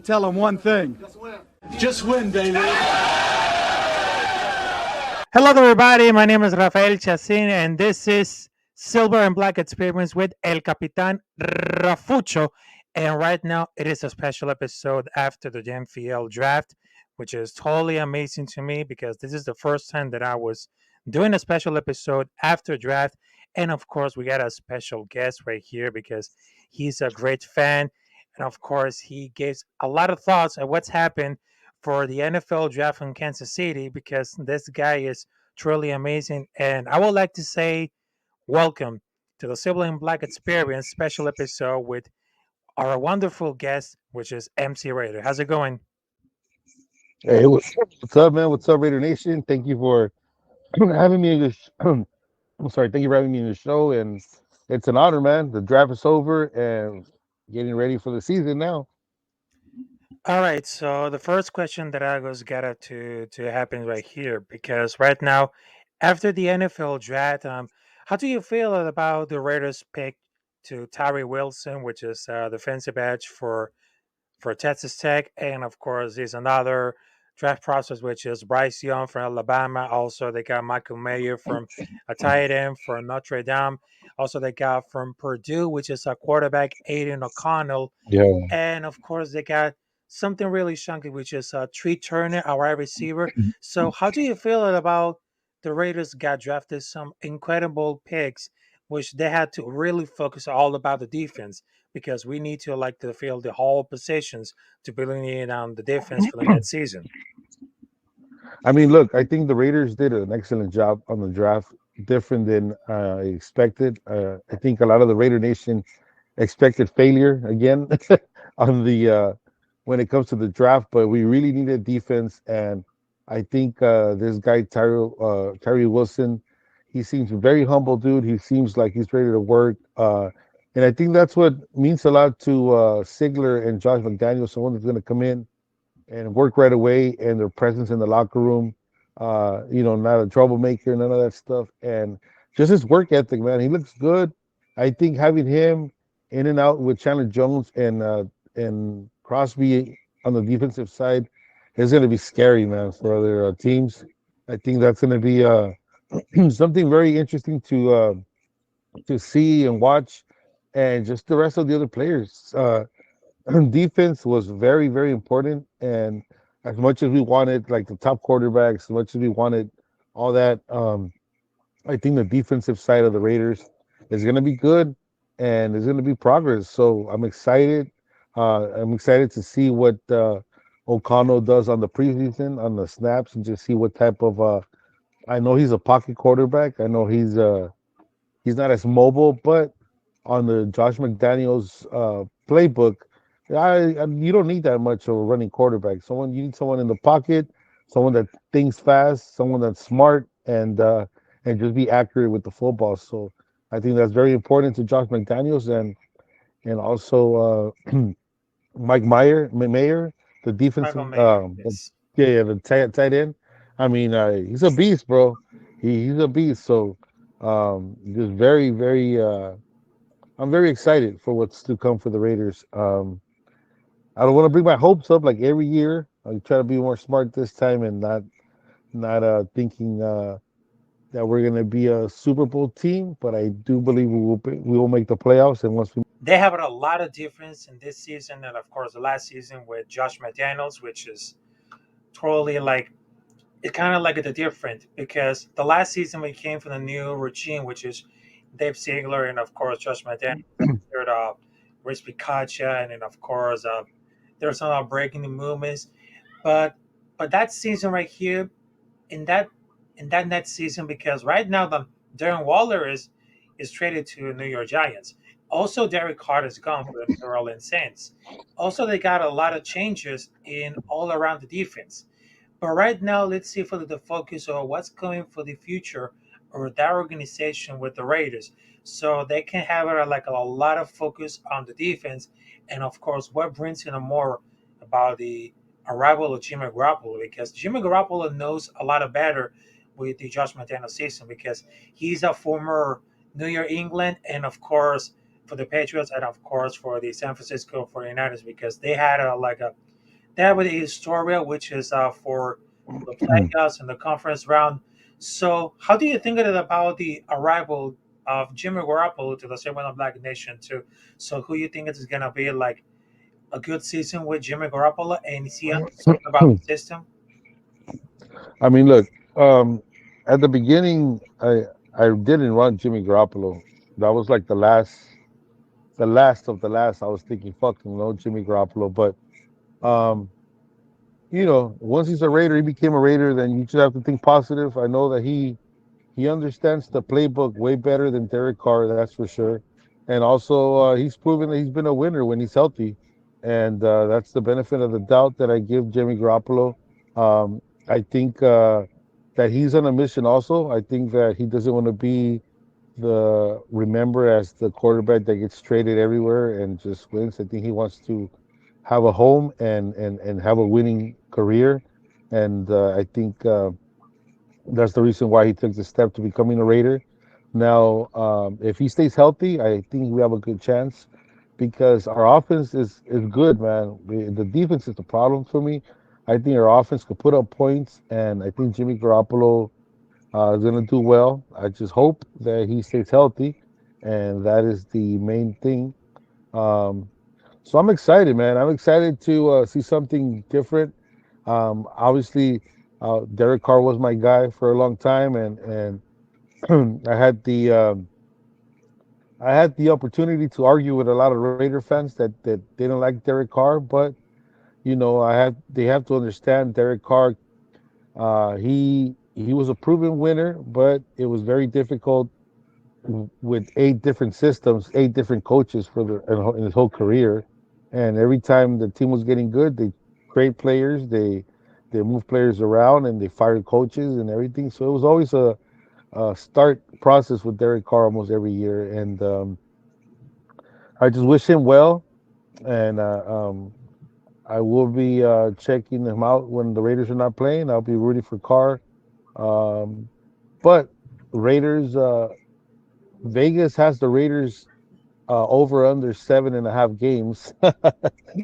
tell them one thing. Just win, baby. Hello, everybody. My name is Rafael Chacin, and this is Silver and Black Experience with El Capitán Rafucho. And right now, it is a special episode after the MPL draft, which is totally amazing to me because this is the first time that I was doing a special episode after draft. And of course, we got a special guest right here because he's a great fan. And of course, he gives a lot of thoughts on what's happened for the NFL draft in Kansas City because this guy is truly amazing. And I would like to say welcome to the Silver and Black Experience special episode with our wonderful guest, which is MC Raider. How's it going? Hey, what's up, man? What's up, Raider Nation? Thank you for having me in this. I'm sorry. Thank you for having me in the show, and it's an honor, man. The draft is over, and getting ready for the season now. All right, so the first question that I was got to happen right here because right now, after the NFL draft, how do you feel about the Raiders pick to Tyree Wilson, which is defensive edge for Texas Tech, and of course, there's another draft process which is Bryce Young from Alabama. Also, they got Michael Mayer from a tight end from Notre Dame. Also, they got from Purdue, which is a quarterback, Aiden O'Connell, Yeah. and of course, they got something really chunky, which is Tree Turner, our wide receiver. So, how do you feel about the Raiders got drafted some incredible picks, which they had to really focus all about the defense because we need to like to fill the whole positions to build in on the defense for the next season. I mean, look, I think the Raiders did an excellent job on the draft, different than I expected. I think a lot of the Raider Nation expected failure again on the when it comes to the draft, but we really needed defense, and I think this guy Tyree Wilson, he seems a very humble dude. He seems like he's ready to work, and I think that's what means a lot to Sigler and Josh McDaniels, someone that's going to come in and work right away, and their presence in the locker room. Not a troublemaker, none of that stuff, and just his work ethic, man. He looks good. I think having him in and out with Chandler Jones and Crosby on the defensive side is going to be scary, man, for other teams. I think that's going to be something very interesting to see and watch, and just the rest of the other players. Defense was very, very important. And as much as we wanted like the top quarterbacks, as much as we wanted all that, I think the defensive side of the Raiders is going to be good and there's going to be progress. So I'm excited. I'm excited to see what O'Connell does on the preseason, on the snaps, and just see what type of. I know he's a pocket quarterback. I know he's not as mobile, but on the Josh McDaniels playbook, you don't need that much of a running quarterback. You need someone in the pocket, someone that thinks fast, someone that's smart, and just be accurate with the football. So I think that's very important to Josh McDaniels and also Mayer, the Michael defensive, Mayer, yes. yeah, the tight end. I mean, he's a beast, bro. He's a beast. So just very, very. I'm very excited for what's to come for the Raiders. I don't want to bring my hopes up like every year. I try to be more smart this time and not thinking that we're gonna be a Super Bowl team. But I do believe we will make the playoffs. And once we They have a lot of difference in this season and of course the last season with Josh McDaniels, which is totally like it's kind of like the different because the last season we came from the new regime, which is Dave Ziegler and of course Josh McDaniels, third Rich Picacha, and then of course there's some breaking the movements, but that season right here in that next season because right now the Darren Waller is traded to New York Giants. Also, Derek Carr is gone for the New Orleans Saints. Also, they got a lot of changes in all around the defense. But right now, let's see for the focus on what's coming for the future or that organization with the Raiders, so they can have like a lot of focus on the defense, and of course, what brings in more about the arrival of Jimmy Garoppolo because Jimmy Garoppolo knows a lot of better with the Josh McDaniels system because he's a former New York England and of course for the Patriots and of course for the San Francisco 49ers because they had They have the Historia, which is for the playoffs and the conference round. So, how do you think about the arrival of Jimmy Garoppolo to the Seven Black Nation too? So, who you think is going to be like a good season with Jimmy Garoppolo, and is he understood about the system? I mean, look, um, at the beginning, I didn't run Jimmy Garoppolo. That was like the last of the last. I was thinking, fucking no, Jimmy Garoppolo. But um, once he's a Raider, he became a Raider. Then you just have to think positive. I know that he understands the playbook way better than Derek Carr, that's for sure. And also, he's proven that he's been a winner when he's healthy, and that's the benefit of the doubt that I give Jimmy Garoppolo. I think that he's on a mission. Also, I think that he doesn't want to be the remember as the quarterback that gets traded everywhere and just wins. I think he wants to have a home and have a winning career, and I think. That's the reason why he took the step to becoming a Raider. Now, if he stays healthy, I think we have a good chance because our offense is good, man. The defense is the problem for me. I think our offense could put up points, and I think Jimmy Garoppolo is going to do well. I just hope that he stays healthy, and that is the main thing. Um, so I'm excited, man. I'm excited to see something different. Obviously, Derek Carr was my guy for a long time, and I had the opportunity to argue with a lot of Raider fans that they don't like Derek Carr, but they have to understand Derek Carr. He was a proven winner, but it was very difficult with 8 different systems, 8 different coaches for in his whole career, and every time the team was getting good, they trade players, they move players around, and they fired coaches and everything. So it was always a start process with Derek Carr almost every year, and I just wish him well, and I will be checking him out when the Raiders are not playing. I'll be rooting for Carr, um, but Raiders. Vegas has the Raiders over under 7.5 games.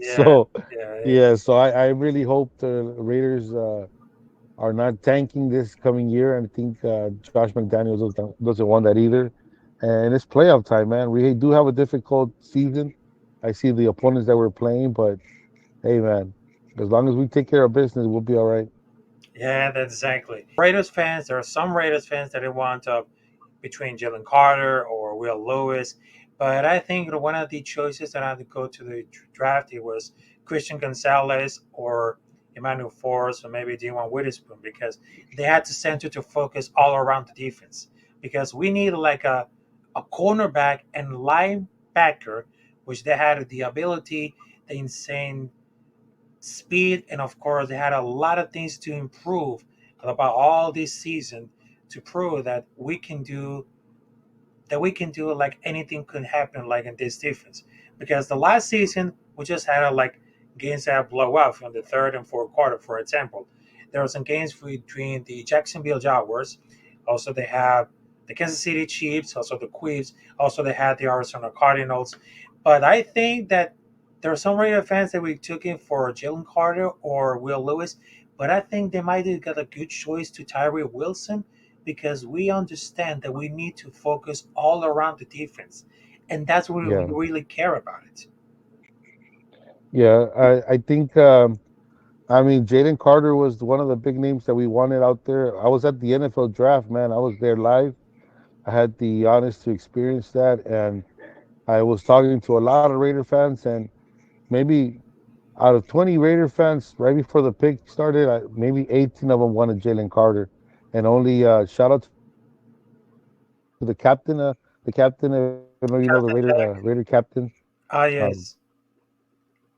Yeah, So yeah, yeah, so I really hope the Raiders are not tanking this coming year. And I think Josh McDaniels doesn't want that either. And it's playoff time, man. We do have a difficult season. I see the opponents that we're playing, but hey, man, as long as we take care of business, we'll be all right. yeah. That's exactly. Raiders fans. There are some Raiders fans that they want between Jalen Carter or Will Lewis. But I think one of the choices that had to go to the draft it was Christian Gonzalez or Emmanuel Forrest or maybe D1 Witherspoon because they had to center to focus all around the defense because we need like a cornerback and linebacker, which they had the ability, the insane speed, and of course they had a lot of things to improve about all this season to prove that we can do like anything could happen like in this defense. Because the last season we just had like games that blow up from the third and fourth quarter, for example. There were some games between the Jacksonville Jaguars, also they have the Kansas City Chiefs, also the Queens, also they had the Arizona Cardinals. But I think that there are some Raider fans that we took in for Jalen Carter or Will Lewis, but I think they might have got a good choice to Tyree Wilson because we understand that we need to focus all around the defense, and that's what we Yeah, really care about it. yeah. I think. I mean, Jaden Carter was one of the big names that we wanted out there. I was at the NFL draft, man. I was there live. I had the honest to experience that, and I was talking to a lot of Raider fans, and maybe out of 20 Raider fans, right before the pick started, maybe 18 of them wanted Jalen Carter, and only shout out to the captain, if you know the Raider captain. Captain Jack. Um, Yes.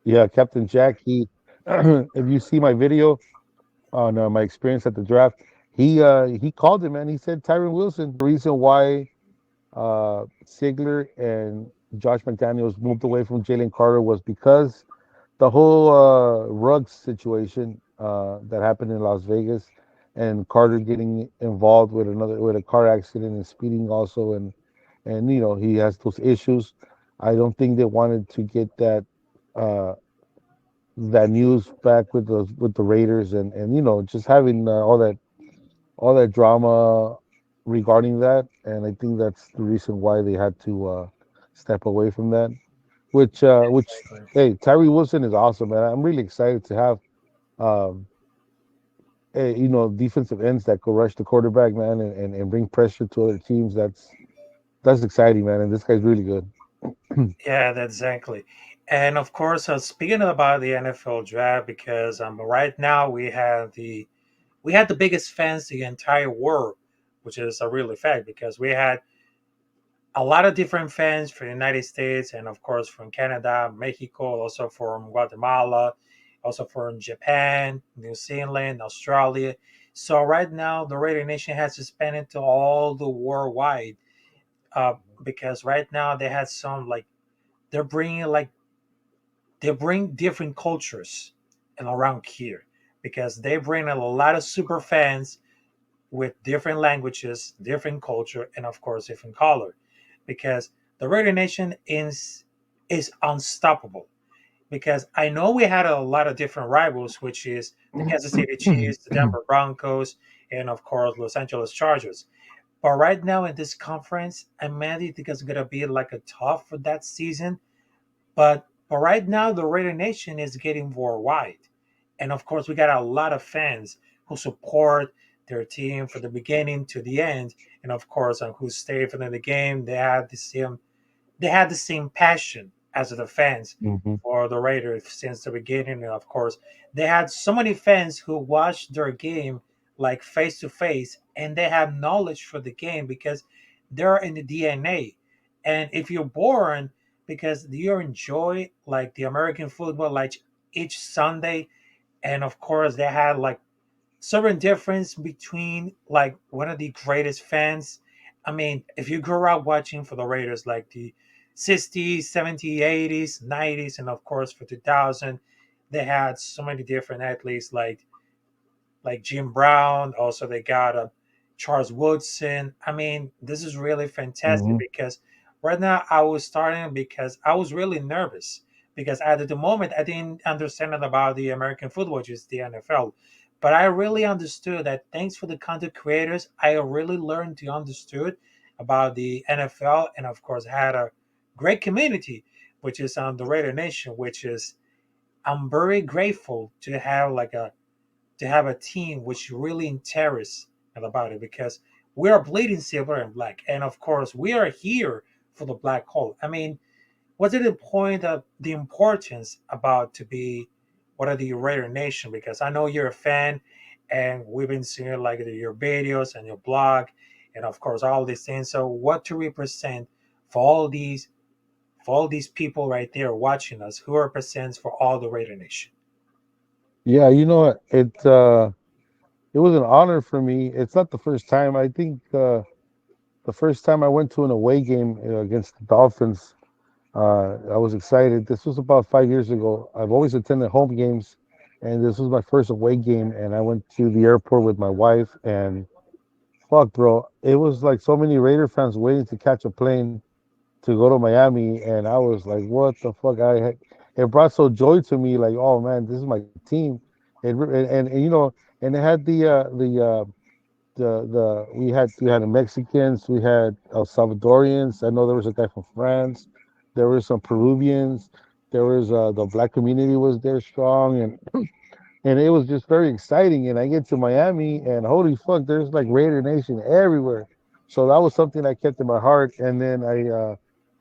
yeah, Captain Jack. He, if you see my video on my experience at the draft, he called him, man. He said Tyron Wilson. The reason why Sigler and Josh McDaniels moved away from Jalen Carter was because the whole Ruggs situation that happened in Las Vegas, and Carter getting involved with a car accident and speeding also, and he has those issues. I don't think they wanted to get that uh, that news back with the Raiders, and just having all that drama regarding that, and I think that's the reason why they had to step away from that. Which Exactly. hey, Tyree Wilson is awesome, man. I'm really excited to have um, defensive ends that could rush the quarterback, man, and bring pressure to other teams. That's exciting, man. And this guy's really good. Yeah, that's exactly. And of course, speaking about the NFL draft, because right now we had the biggest fans in the entire world, which is a real fact because we had a lot of different fans from the United States and of course from Canada, Mexico, also from Guatemala, also from Japan, New Zealand, Australia. So right now, the Radio Nation has expanded to all the worldwide uh, because right now they had some like they're bringing like they bring different cultures and around here because they bring a lot of super fans with different languages, different culture, and of course different color. Because the Radio Nation is unstoppable. Because I know we had a lot of different rivals, which is the Kansas City Chiefs, the Denver Broncos, and of course Los Angeles Chargers. But right now in this conference, I maybe think it's gonna be like a tough for that season. But right now the Radio Nation is getting worldwide. And of course we got a lot of fans who support their team from the beginning to the end. And of course who stay for the game. They had the same passion as the fans Hmm. for the Raiders since the beginning. And of course, they had so many fans who watched their game like face to face, and they have knowledge for the game because they're in the DNA. And if you're born because you enjoy like the American football, like each Sunday, and of course they had like certain difference between like one of the greatest fans. I mean, if you grew up watching for the Raiders like the 60s, 70s, 80s, 90s, and of course for 2000, they had so many different athletes like Jim Brown. Also, they got Charles Woodson. I mean, this is really fantastic Hmm. because right now I was starting because I was really nervous because at the moment I didn't understand it about the American football, which is the NFL. But I really understood that thanks for the content creators, I really learned to understood about the NFL and of course had a great community, which is on the Raider Nation, which is I'm very grateful to have a team which really interested about it because we are bleeding silver and black, and of course we are here for the black hole. I mean, what's the point of the importance about to be what are the Raider Nation? Because I know you're a fan, and we've been seeing like your videos and your blog, and of course all these things. So what to represent for all these people right there watching us who represents for all the Raider Nation? Yeah, it was an honor for me. It's not the first time. I think the first time I went to an away game against the Dolphins, I was excited. This was about 5 years ago. I've always attended home games, and this was my first away game. And I went to the airport with my wife, and fuck, bro, it was like so many Raider fans waiting to catch a plane to go to Miami, and I was like, what the fuck? It brought so joy to me, like, oh man, this is my team. And and they had we had the Mexicans, we had El Salvadorians. I know there was a guy from France. There were some Peruvians. There was the black community was there strong, and it was just very exciting. And I get to Miami, and holy fuck, there's like Raider Nation everywhere. So that was something I kept in my heart. And then I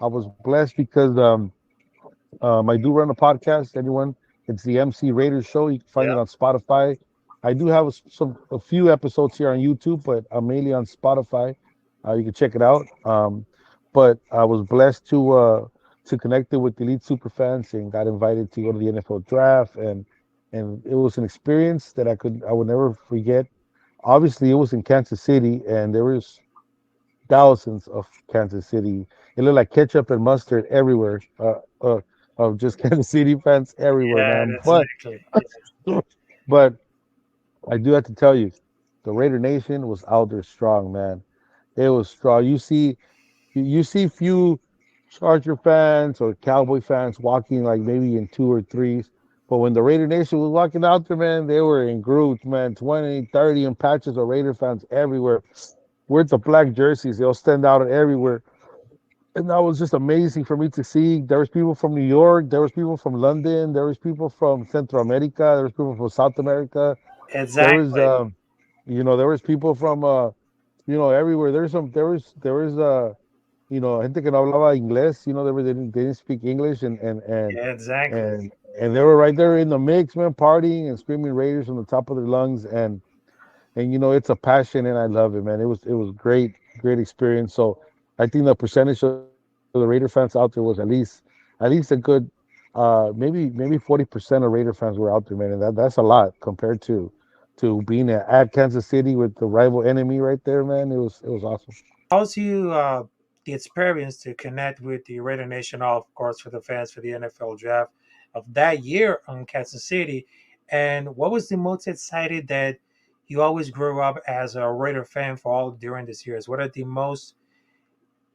was blessed because I do run a podcast. Anyone, it's the MC Raiders Show. You can find it Yeah. on Spotify. I do have a few episodes here on YouTube, but I'm mainly on Spotify. You can check it out. But I was blessed to connect it with the elite super fans and got invited to go to the NFL draft, and it was an experience that I would never forget. Obviously, it was in Kansas City, and there was thousands of Kansas City. It looked like ketchup and mustard everywhere. Of just Kansas City fans everywhere, Yeah, man. that's exactly. But I do have to tell you, the Raider Nation was out there strong, man. It was strong. You see few Charger fans or Cowboy fans walking like maybe in two or threes, But when the Raider Nation was walking out there, man, they were in groups, man, 20, 30 in patches of Raider fans everywhere. With the black jerseys, they'll stand out everywhere. And that was just amazing for me to see. There was people from New York, there was people from London, there was people from Central America, there was people from South America. There was Exactly. there was people from everywhere. There was gente que no hablaba inglés, they didn't speak English Exactly. and and they were right there in the mix, man, partying and screaming Raiders from the top of their lungs and it's a passion and I love it, man. It was great experience. So I think the percentage of the Raider fans out there was at least a good maybe 40% of Raider fans were out there, man, and that's a lot compared to being at Kansas City with the rival enemy right there, man. It was awesome. How's you the experience to connect with the Raider Nation, of course, for the fans for the NFL draft of that year on Kansas City? And what was the most excited that you always grew up as a Raider fan for all during these years?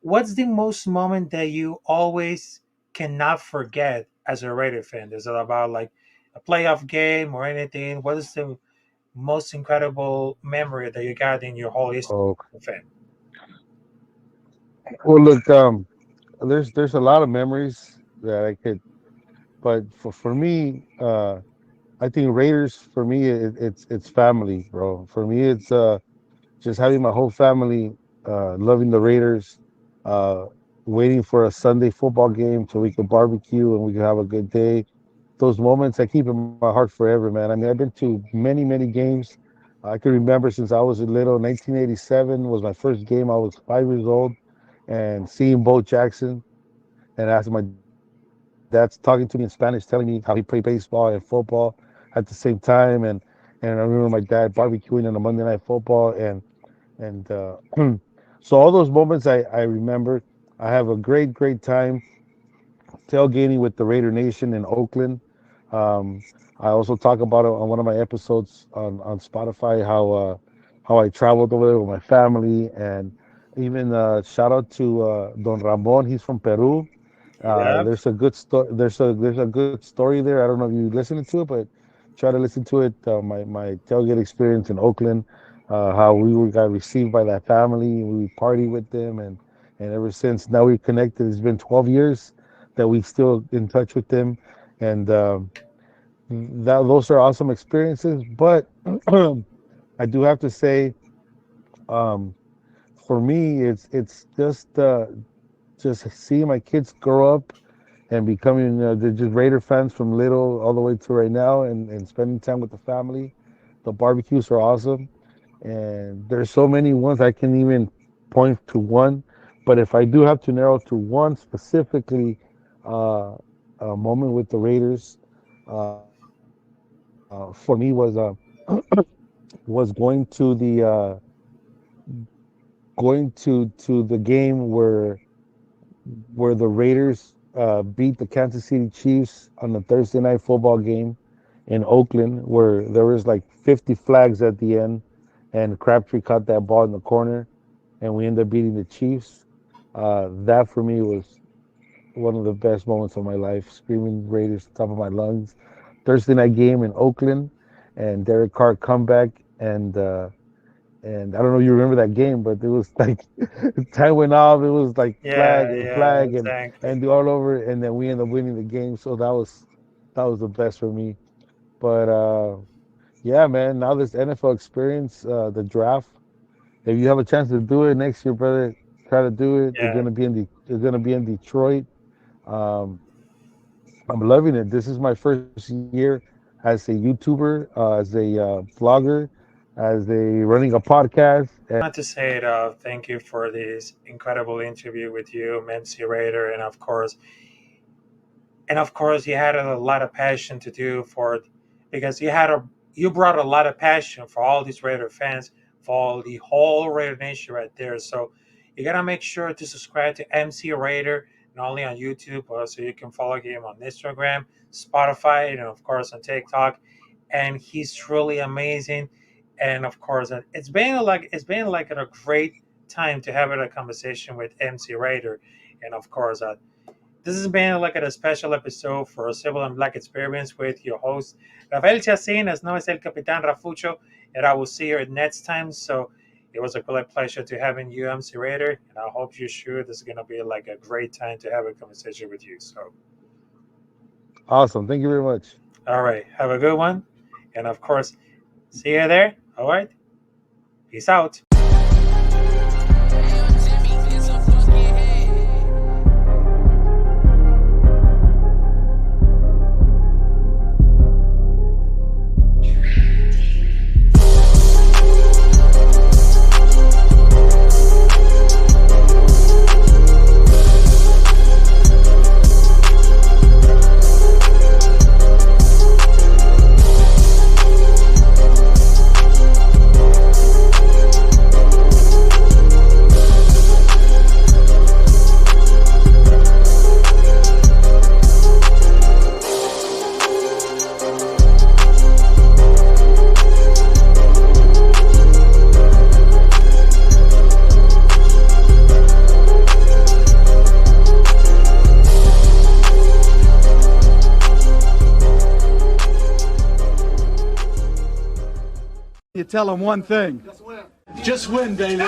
What's the most moment that you always cannot forget as a Raider fan? Is it about like a playoff game or anything? What is the most incredible memory that you got in your whole history Oh, as a fan? well, look, there's a lot of memories that I could, but for me, I think Raiders for me it's family, bro. For me, it's just having my whole family loving the Raiders, uh, waiting for a Sunday football game so we could barbecue and we could have a good day. Those moments I keep in my heart forever, man. I mean, I've been to many games. I can remember since I was a little. 1987 was my first game. I was 5 years old, and seeing Bo Jackson and after my dad's talking to me in Spanish, telling me how he played baseball and football at the same time, and I remember my dad barbecuing on a Monday Night Football, and so all those moments I remember. I have a great time tailgating with the Raider Nation in Oakland. Um, I also talk about it on one of my episodes on Spotify how I traveled over there with my family and even shout out to Don Ramon. He's from Peru. Yep. There's a good story. There's a good story there. I don't know if you listened to it, but try to listen to it. My tailgate experience in Oakland, how got received by that family. We party with them, and ever since now we're connected. It's been 12 years that we still in touch with them, and those are awesome experiences. But I do have to say, um, for me, it's just seeing my kids grow up and becoming they're just Raider fans from little all the way to right now, and spending time with the family. The barbecues are awesome, and there's so many ones I can even point to one. But if I do have to narrow to one specifically, uh, a moment with the Raiders, for me was going to the game where the Raiders beat the Kansas City Chiefs on the Thursday night football game in Oakland, where there was like 50 flags at the end, and Crabtree caught that ball in the corner, and we ended up beating the Chiefs. That for me was one of the best moments of my life, screaming Raiders at the top of my lungs. Thursday night game in Oakland, and Derek Carr comeback, and I don't know if you remember that game, but it was like time went off. It was like Yeah, yeah, flag, exactly. and all over, and then we ended up winning the game. So that was the best for me. But yeah, man. Now this NFL experience, the draft. If you have a chance to do it next year, brother, try to do it. Yeah. It's gonna be in Detroit. Um, I'm loving it. This is my first year as a YouTuber, as a vlogger, as a running a podcast. Not to say it, thank you for this incredible interview with you, Nancy Raider, and of course you had a lot of passion to do for it because you brought a lot of passion for all these Raider fans, for all the whole Raider Nation right there. So you gotta make sure to subscribe to MC Raider not only on YouTube, but also you can follow him on Instagram, Spotify, and of course on TikTok. And he's truly amazing. And of course, it's been like a great time to have a conversation with MC Raider, and of course, This has been like a special episode for Civil and Black Experience with your host, Rafael Chacin, as known as El Capitán Rafucho, and I will see you next time. So it was a great pleasure to having you, MC Raider, and I hope you're sure this is going to be like a great time to have a conversation with you. So, Awesome. Thank you very much. all right, have a good one. And of course, see you there. All right, peace out. You tell them one thing. Just win, Daily.